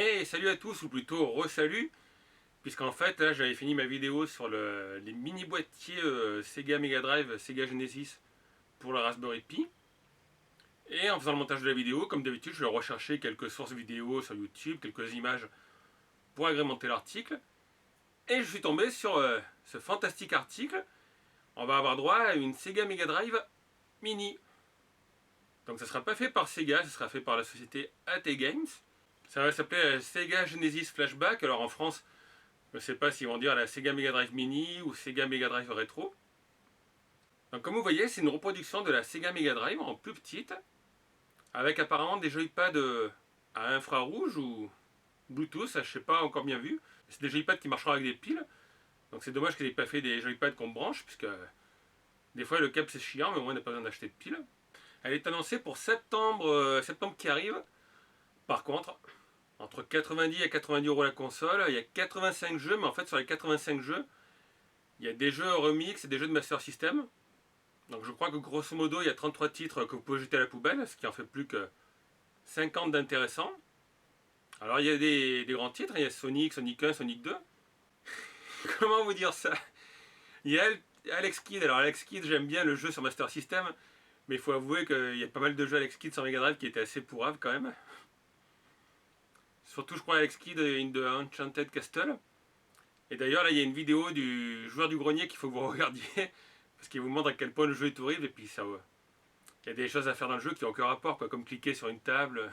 Et salut à tous, ou plutôt re-salut, puisqu'en fait là j'avais fini ma vidéo sur les mini boîtiers Sega Mega Drive, Sega Genesis pour la Raspberry Pi. Et en faisant le montage de la vidéo, comme d'habitude, je vais rechercher quelques sources vidéo sur YouTube, quelques images pour agrémenter l'article. Et je suis tombé sur ce fantastique article. On va avoir droit à une Sega Mega Drive Mini. Donc ça ne sera pas fait par Sega, ça sera fait par la société AT Games. Ça va s'appeler Sega Genesis Flashback. Alors en France, je ne sais pas s'ils vont dire la Sega Mega Drive Mini ou Sega Mega Drive Retro. Donc comme vous voyez, c'est une reproduction de la Sega Mega Drive en plus petite, avec apparemment des joypads à infrarouge ou Bluetooth, ça je sais pas encore bien vu. C'est des joypads qui marcheront avec des piles. Donc c'est dommage qu'ils n'aient pas fait des joypads qu'on branche, puisque des fois le câble c'est chiant, mais au moins on n'a pas besoin d'acheter de piles. Elle est annoncée pour septembre qui arrive. Par contre, entre 90 et 90 euros la console, il y a 85 jeux, mais en fait sur les 85 jeux, il y a des jeux remix et des jeux de Master System. Donc je crois que grosso modo, il y a 33 titres que vous pouvez jeter à la poubelle, ce qui en fait plus que 50 d'intéressants. Alors il y a des grands titres, il y a Sonic, Sonic 1, Sonic 2. Comment vous dire ça? Il y a Alex Kidd. Alors Alex Kidd, j'aime bien le jeu sur Master System, mais il faut avouer qu'il y a pas mal de jeux Alex Kidd sur Mega Drive qui étaient assez pourraves quand même. Surtout je crois Alex Kidd in the Enchanted Castle. Et d'ailleurs là il y a une vidéo du joueur du grenier qu'il faut que vous regardiez, parce qu'il vous montre à quel point le jeu est horrible, et puis ça... il y a des choses à faire dans le jeu qui n'ont aucun rapport, quoi, comme cliquer sur une table.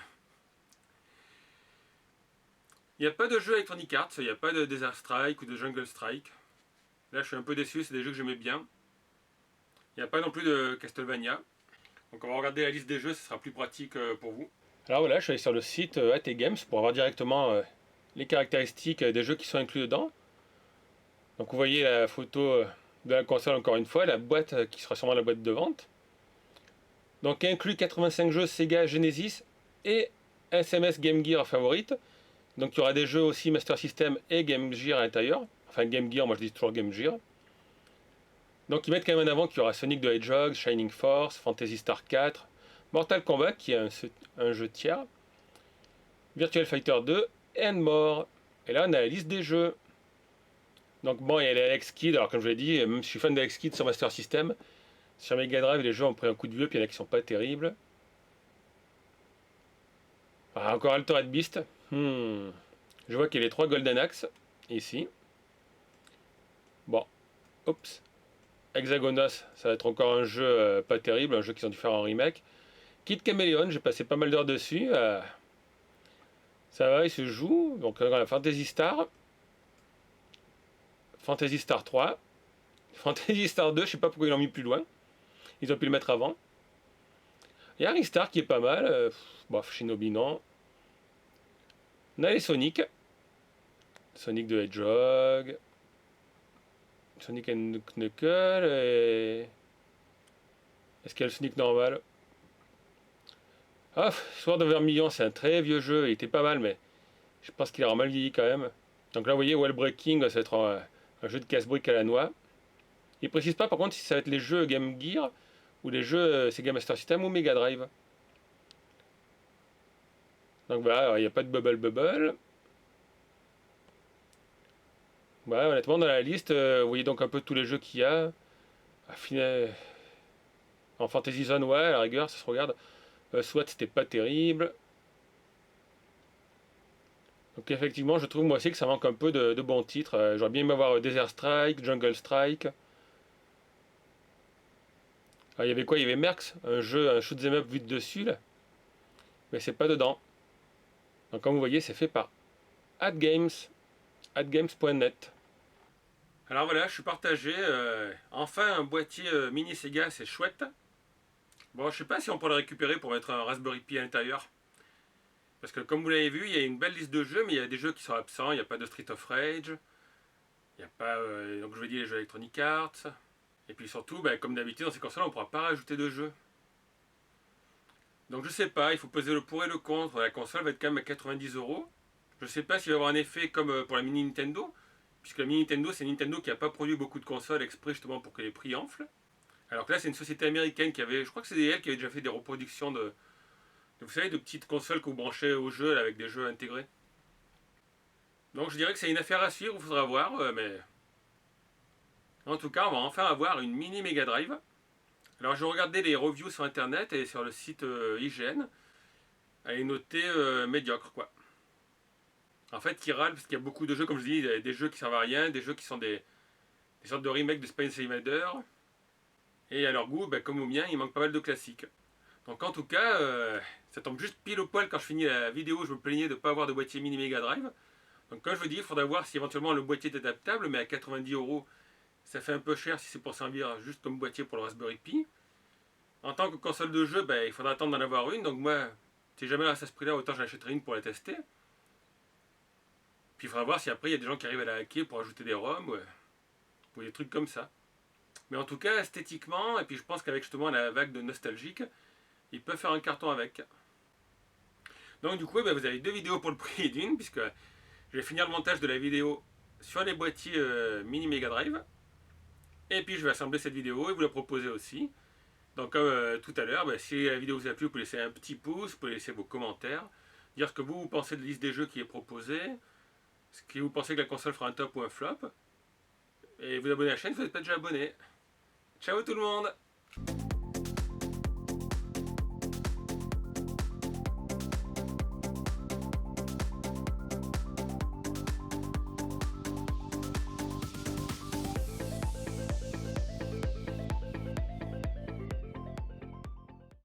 Il n'y a pas de jeu Electronic Arts, il n'y a pas de Desert Strike ou de Jungle Strike. Là je suis un peu déçu, c'est des jeux que j'aimais bien. Il n'y a pas non plus de Castlevania. Donc on va regarder la liste des jeux, ce sera plus pratique pour vous. Alors voilà, je suis allé sur le site AT Games pour avoir directement les caractéristiques des jeux qui sont inclus dedans. Donc vous voyez la photo de la console encore une fois, la boîte qui sera sûrement la boîte de vente. Donc inclut 85 jeux Sega Genesis et SMS Game Gear Favorite. Donc il y aura des jeux aussi Master System et Game Gear à l'intérieur. Enfin Game Gear, moi je dis toujours Game Gear. Donc ils mettent quand même en avant qu'il y aura Sonic the Hedgehog, Shining Force, Phantasy Star 4, Mortal Kombat qui est un jeu tiers, Virtual Fighter 2 and more. Et là on a la liste des jeux. Donc bon, il y a les Alex Kidd, alors comme je l'ai dit, même si je suis fan d'Alex Kidd sur Master System, sur Mega Drive les jeux ont pris un coup de vieux, puis il y en a qui sont pas terribles. Ah, encore Altered Beast. Je vois qu'il y a les 3 Golden Axe, ici. Bon, oups. Hexagonos, ça va être encore un jeu pas terrible, un jeu qu'ils ont dû faire en remake. Kid Chameleon, j'ai passé pas mal d'heures dessus. Ça va, il se joue. Donc Fantasy Star. Fantasy Star 3. Fantasy Star 2, je sais pas pourquoi ils l'ont mis plus loin. Ils ont pu le mettre avant. Il y a Ristar qui est pas mal. Bof, Shinobi non. On a les Sonic. Sonic the Hedgehog. Sonic and Knuckles. Et... est-ce qu'il y a le Sonic normal? Ah, Sword of Vermilion, c'est un très vieux jeu. Il était pas mal, mais je pense qu'il aura mal vieilli quand même. Donc là, vous voyez, Wall Breaking, ça va être un jeu de casse-briques à la noix. Il précise pas par contre si ça va être les jeux Game Gear ou les jeux Sega Master System ou Mega Drive. Donc voilà, il n'y a pas de Bubble Bubble. Voilà, honnêtement, dans la liste, vous voyez donc un peu tous les jeux qu'il y a. En Fantasy Zone, ouais, à la rigueur, ça se regarde. SWAT, c'était pas terrible. Donc effectivement, je trouve moi aussi que ça manque un peu de bons titres. J'aurais bien aimé avoir Desert Strike, Jungle Strike. Ah, il y avait quoi? Il y avait Mercs, un shoot'em up vu de dessus, là. Mais c'est pas dedans. Donc comme vous voyez, c'est fait par AdGames, adgames.net. Alors voilà, je suis partagé. Enfin, un boîtier mini Sega, c'est chouette. Bon, je sais pas si on peut le récupérer pour mettre un Raspberry Pi à l'intérieur. Parce que comme vous l'avez vu, il y a une belle liste de jeux, mais il y a des jeux qui sont absents. Il n'y a pas de Street of Rage. Il n'y a pas, donc je vais dire les jeux Electronic Arts. Et puis surtout, comme d'habitude dans ces consoles, on ne pourra pas rajouter de jeux. Donc je sais pas, il faut peser le pour et le contre. La console va être quand même à 90 euros. Je sais pas s'il va y avoir un effet comme pour la mini Nintendo. Puisque la mini Nintendo, c'est Nintendo qui n'a pas produit beaucoup de consoles exprès justement pour que les prix enflent. Alors que là, c'est une société américaine qui avait, je crois que c'est elle qui avait déjà fait des reproductions vous savez, de petites consoles que vous branchez au jeu là, avec des jeux intégrés. Donc je dirais que c'est une affaire à suivre, il faudra voir, mais en tout cas, on va enfin avoir une mini Mega Drive. Alors je regardais les reviews sur internet et sur le site IGN, elle est notée médiocre quoi. En fait, qui râle parce qu'il y a beaucoup de jeux, comme je dis, des jeux qui servent à rien, des jeux qui sont des sortes de remakes de Space Invader. Et à leur goût, ben, comme au mien, il manque pas mal de classiques. Donc en tout cas, ça tombe juste pile au poil quand je finis la vidéo, je me plaignais de ne pas avoir de boîtier mini Mega Drive. Donc comme je vous dis, il faudra voir si éventuellement le boîtier est adaptable, mais à 90 €, ça fait un peu cher si c'est pour servir juste comme boîtier pour le Raspberry Pi. En tant que console de jeu, ben, il faudra attendre d'en avoir une, donc moi, si jamais à ce prix-là, autant j'en achèterai une pour la tester. Puis il faudra voir si après il y a des gens qui arrivent à la hacker pour ajouter des ROM ou des trucs comme ça. Mais en tout cas, esthétiquement, et puis je pense qu'avec justement la vague de nostalgique, ils peuvent faire un carton avec. Donc du coup, ben, vous avez 2 vidéos pour le prix d'une, puisque je vais finir le montage de la vidéo sur les boîtiers mini Mega Drive. Et puis je vais assembler cette vidéo et vous la proposer aussi. Donc comme tout à l'heure, ben, si la vidéo vous a plu, vous pouvez laisser un petit pouce, vous pouvez laisser vos commentaires, dire ce que vous pensez de la liste des jeux qui est proposée, ce que vous pensez que la console fera un top ou un flop, et vous abonner à la chaîne si vous n'êtes pas déjà abonné. Ciao tout le monde!